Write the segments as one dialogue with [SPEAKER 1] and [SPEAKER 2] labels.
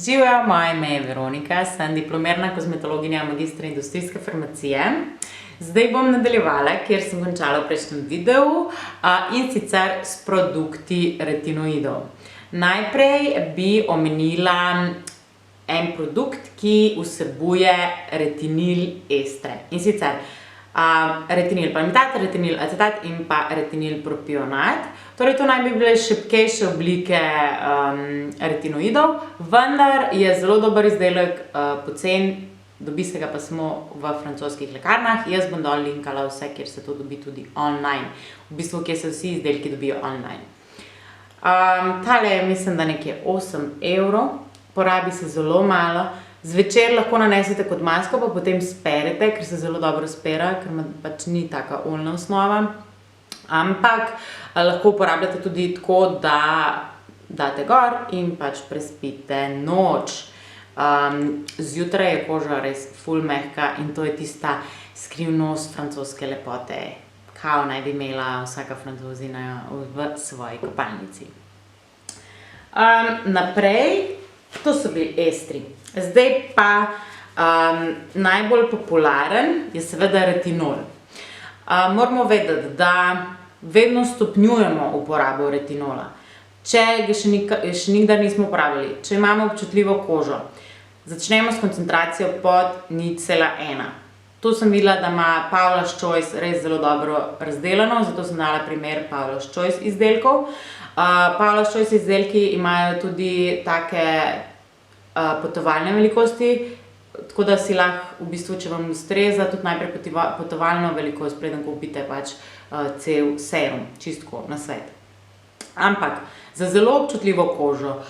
[SPEAKER 1] Živjo, moje ime je Veronika, sem diplomirana kozmetologinja magistra industrijske farmacije. Zdaj bom nadaljevala, kjer sem končala v prejšnjem videu, in sicer s produkti retinoidov. Najprej bi omenila en produkt, ki vsebuje retinil estre. In sicer retinil palmitat, retinil acetat in pa retinil propionat. Torej, to naj bi bile šibkejše oblike retinoidov, vendar je zelo dober izdelek, pocen, dobi se ga pa samo v francoskih lekarnah. Jaz bom dol linkala vse, kjer se to dobi tudi online. V bistvu, kjer se vsi izdelki dobijo online. Tale je, mislim, da nekje 8 €, porabi se zelo malo. Zvečer lahko nanesete kot masko, pa potem sperete, ker se zelo dobro spera, ker pač ni taka oljna osnova. Ampak lahko uporabljate tudi tako, da date gor in pač prespite noč. Zjutraj je koža res ful mehka in to je tista skrivnost francoske lepote. Kao naj bi imela vsaka Francozina v svoji kopalnici. Naprej, to so bili estri. Zdaj pa najbolj popularen je seveda retinol. Moramo vedeti, da vedno stopnjujemo uporabo retinola. Če ga še nikdar nismo uporabljali, če imamo občutljivo kožo, začnemo s koncentracijo pod 0,1. To sem videla, da ima Paula's Choice res zelo dobro razdelano, zato sem dala primer Paula's Choice izdelkov. Paula's Choice izdelki imajo tudi take potovalne velikosti, tako da si lahko, v bistvu, če vam ustreza, tudi najprej potovalno velikost, preden kupite pač cel serum, čistko na svet. Ampak za zelo občutljivo kožo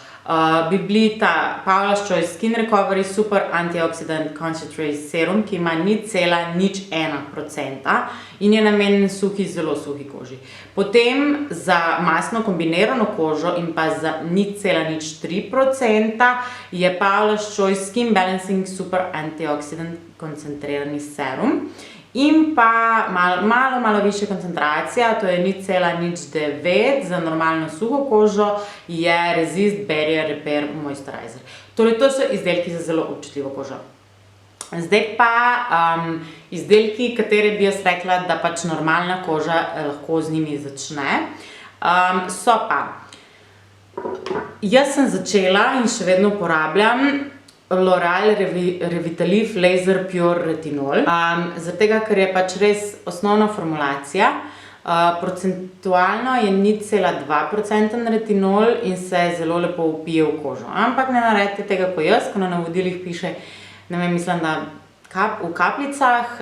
[SPEAKER 1] bi bili ta Paula's Choice Skin Recovery Super Antioxidant Concentrate Serum, ki ima 0,01% in je namenjen suhi, zelo suhi koži. Potem za masno kombinirano kožo in pa za 0,03% je Paula's Choice Skin Balancing Super Antioxidant Koncentrirani serum. In pa malo višja koncentracija, to je 0,09 za normalno suho kožo, je Resist Barrier Repair Moisturizer. Torej, to so izdelki za zelo občutljivo kožo. Zdaj pa izdelki, katere bi jaz rekla, da pač normalna koža lahko z njimi začne, so pa. Jaz sem začela in še vedno uporabljam L'Oréal Revitalife Laser Pure Retinol. Zaradi tega, ker je pač res osnovna formulacija. Procentualno je 0,2% retinol in se zelo lepo vpije v kožo. Ampak ne naredite tega kot jaz, ko na navodilih piše, ne vem, mislim, da v kapljicah,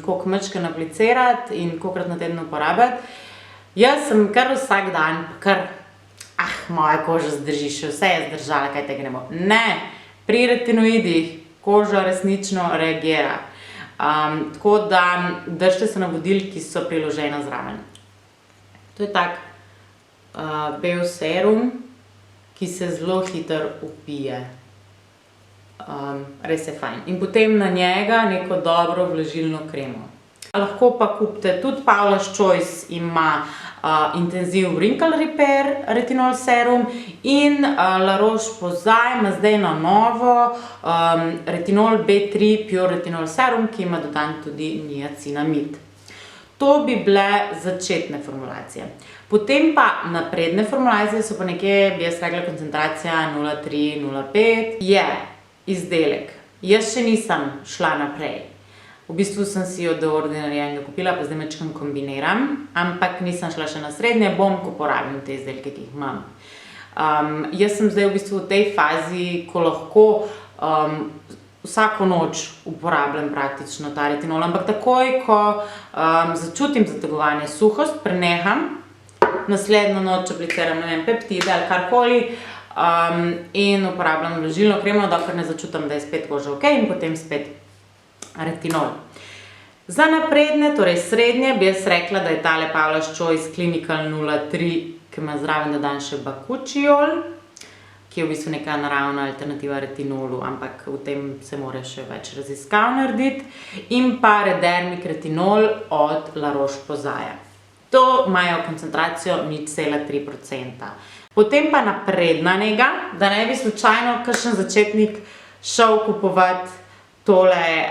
[SPEAKER 1] koliko mečkrat aplicirati in kolikokrat na teden uporabljati. Jaz sem kar vsak dan, moja koža zdrži, še vse je zdržala, kaj tega ne bo. Ne! Pri retinoidih koža resnično reagira. Tako da držite se navodil, ki so priložena zraven. To je tak bel serum, ki se zelo hitro vpije. Res je fajn. In potem na njega neko dobro vlažilno kremo. Lahko pa kupite tudi Paula's Choice ima Intensive Wrinkle Repair Retinol serum in La Roche-Posay ima zdaj na novo Retinol B3 Pure Retinol serum, ki ima dodan tudi niacinamid. To bi bile začetne formulacije. Potem pa napredne formulacije so pa nekje, bi jaz rekla, koncentracija 0,3-0,5. Je izdelek. Jaz še nisem šla naprej. V bistvu sem si od The Ordinary enega kupila, pa zdaj mečkam kombiniram, ampak nisem šla še na srednje, bom, ko porabim te izdelke, ki jih imam. Jaz sem zdaj v bistvu v tej fazi, ko lahko vsako noč uporabljam praktično ta retinol, ampak takoj, ko začutim zategovanje, suhost, preneham, naslednjo noč apliciram, ne vem, peptide ali karkoli in uporabljam vlažilno kremo, dokler ne začutim, da je spet koža ok in potem spet retinol. Za napredne, torej srednje, bi jaz rekla, da je tale Paula's Choice Clinical 03, ki ima zraven dodan še bakučiol, ki je v bistvu neka naravna alternativa retinolu, ampak v tem se mora še več raziskav narediti. In pa Redermic retinol od La Roche-Posay. To imajo koncentracijo 0,3%. Potem pa napredna nega, da ne bi slučajno kakšen začetnik šel kupovati tole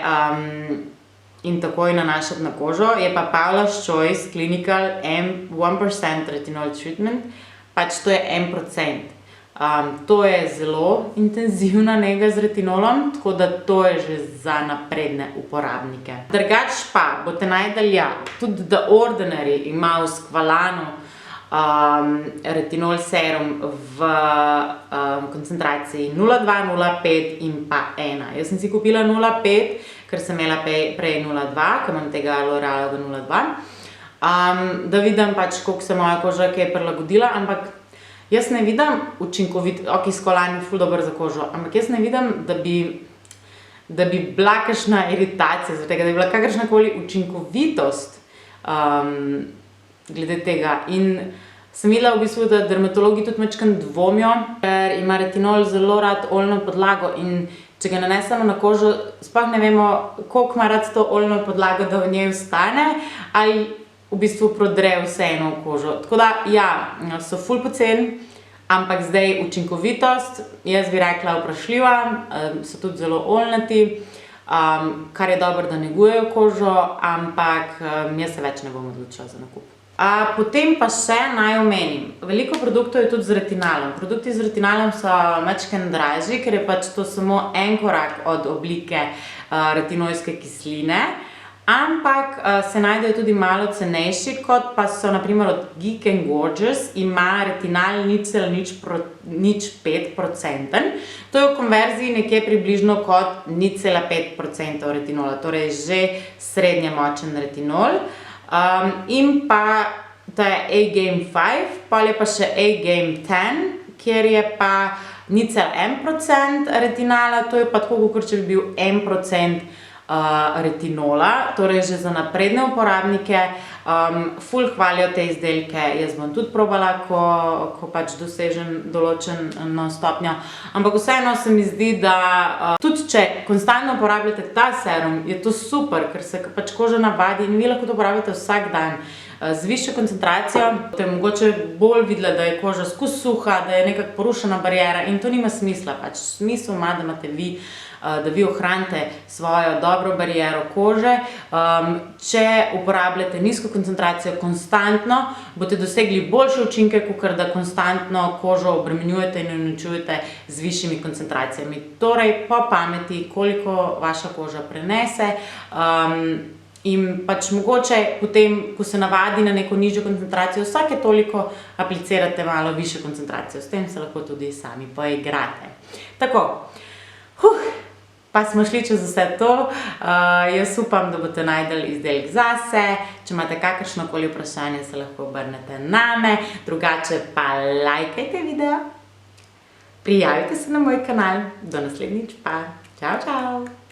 [SPEAKER 1] in takoj nanašati na kožo, je pa Paula's Choice Clinical 1% Retinol Treatment, pač to je 1%. To je zelo intenzivna nega z retinolom, tako da to je že za napredne uporabnike. Drugače pa boste najdeli, tudi The Ordinary ima v Squalanu retinol serum v koncentraciji 0,2, 0,5 in pa 1. Jaz sem si kupila 0,5, ker sem imela prej 0,2, ker imam tega L'Orealovega 0,2. Da vidim pač, koliko se moja koža kaj prilagodila, ampak jaz ne vidim ok, Squalan je ful dober za kožo, ampak jaz ne vidim, da bi bila kakšna iritacija zaradi tega, da bi bila kakršnakoli učinkovitost glede tega. In sem videla v bistvu, da dermatologi tudi majčkeno dvomijo, ker ima retinol zelo rad oljno podlago in če ga nanesemo na kožo, sploh ne vemo, koliko ima rad to oljno podlago, da v njej ostane, ali v bistvu prodre vseeno v kožo. Tako da, so ful poceni, ampak zdaj učinkovitost, jaz bi rekla vprašljiva, so tudi zelo oljnati, kar je dobro, da negujejo kožo, ampak jaz se več ne bom odločila za nakup. Potem pa še naj omenim, veliko produktov je tudi z retinalom. Produkti z retinalom so majčkeno dražji, ker je pač to samo en korak od oblike retinojske kisline, ampak se najdejo tudi malo cenejši, kot pa so na primer od Geek & Gorgeous, ima retinal 0,05%. To je v konverziji nekje približno kot 0,5% retinola, torej že srednje močen retinol. In pa to je A-Game 5, pol je pa še A-Game 10, kjer je pa 0,1% retinala, to je pa tako, kot če bi bil 1% retinola, torej že za napredne uporabnike. Ful hvalijo te izdelke, jaz bom tudi probala, ko pač dosežem določeno stopnjo, ampak vseeno se mi zdi, da tudi če konstantno uporabljate ta serum, je to super, ker se pač koža navadi in vi lahko to uporabljate vsak dan. Z višjo koncentracijo boste mogoče bolj videla, da je koža skozi suha, da je nekako porušena bariera in to nima smisla pač. Smisel ima, da imate vi, da vi ohranite svojo dobro bariero kože. Če uporabljate nizko koncentracijo konstantno, boste dosegli boljše učinke, kakor da konstantno kožo obremenjujete in uničujete z višjimi koncentracijami. Torej, po pameti, koliko vaša koža prenese, in pač mogoče potem, ko se navadi na neko nižjo koncentracijo, vsake toliko aplicirate malo višjo koncentracijo. S tem se lahko tudi sami poigrate. Tako, pa smo šli čez vse to. Jaz upam, da boste najdeli izdelek zase. Če imate kakršnokoli vprašanje, se lahko obrnete name. Drugače pa lajkajte video, prijavite se na moj kanal. Do naslednjič pa. Čau, čau!